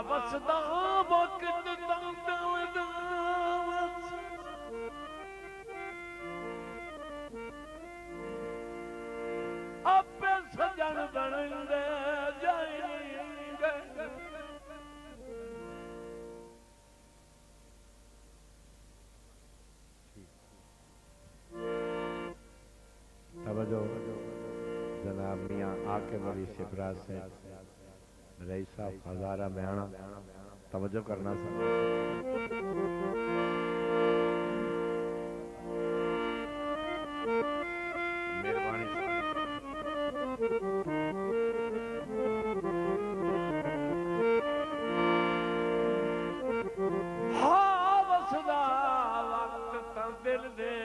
ਵਸਦਾ ਵਕਤ ਦੰਦ ਆਪੇ ਸਜਣ ਬਣਦੇ ਜਾਏਂਗੇ तवज्जो जनाब मियाँ आके मरी शिबरा से रईस साहब हजारा बयाना तवज्जो करना सर मेहरबानी हाँ वसदा वक्त तां दिल दे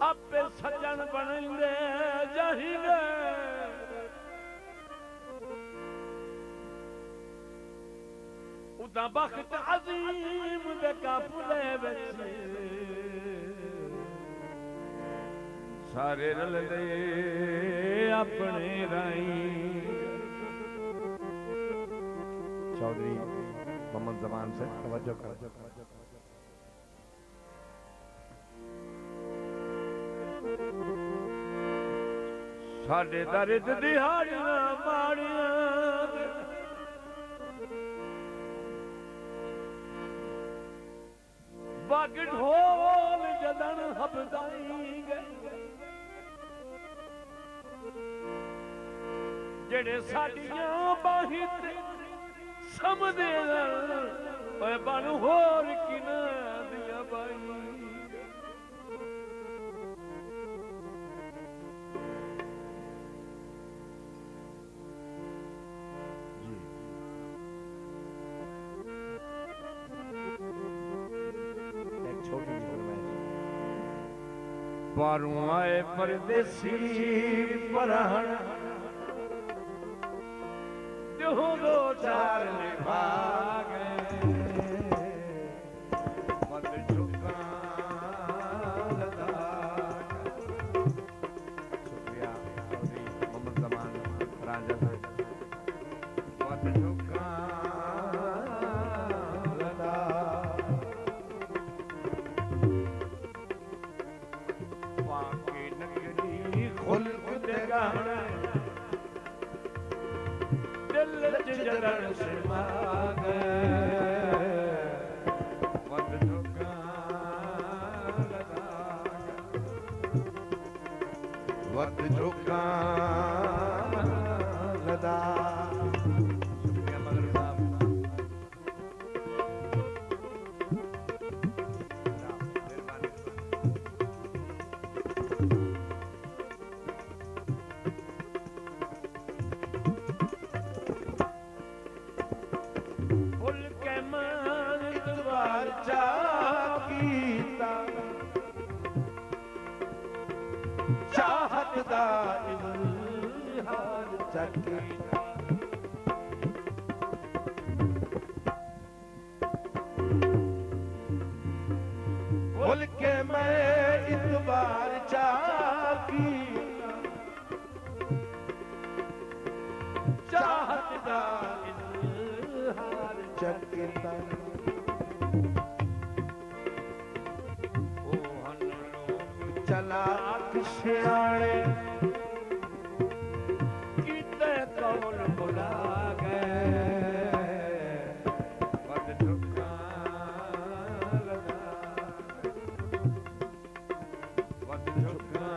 आपे सजन बनते जाएंगे उदा बख्त अजीम दे काफले विच सारे रलदे अपने राई चौधरी मोहम्मद जमान से तवज्जो कर साडे दर्द दिहाड़ियां माड़ियां बाग ढोल जदन हबदाएंगे जेड़े साडियां बाहीं ते समझदे ओए बन होर किना दियां बाई बारों आए परदेसी परहन जो दो चार निभा गए मत झुका लगा शुक्रिया चौधरी मोहम्मद जमान राजा मत झुका लगा खुल्क दे गाना दिल च जलन समा गए मत झुका लगा वक्त झुका लगा शुक्रिया मगर साहब चाहत दा इज़हार चकीता भूल के मैं इतबार चाकीता चाहत दा इज़हार चकीता चलाक सियाणे किते कौन बुला गए वक्त झुका लगा वक्त झुका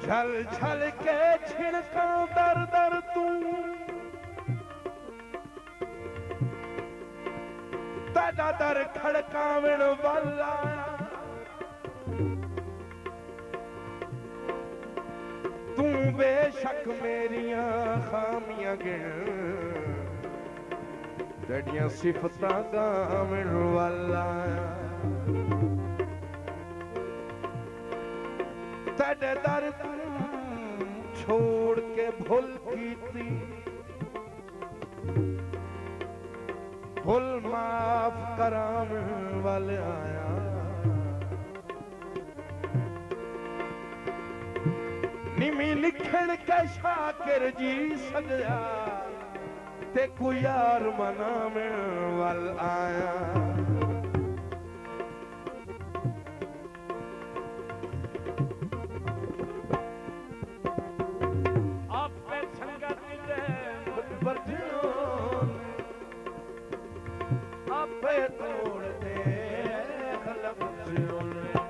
छल छल के छिड़का दर दर तू तेरा दर खड़कावण वाला बेशक मेरियां खामियां गिन तेरियां सिफतां गावण वाला तेरे दर छोड़ के भुल कीती भुल माफ करावण वाले आया निमी लिखण के शाकिर जी सजया ते को यार मनावण वाल आया आपे संगत दे बरजों आपे तोड़ दे खलक जोने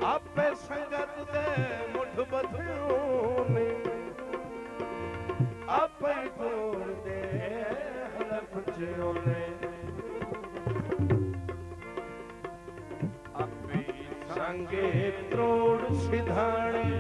आपे संगत दे मुठ बधियों ने आपे तोड़ दे खलक जोने आपे संगे त्रोड़ सिधाने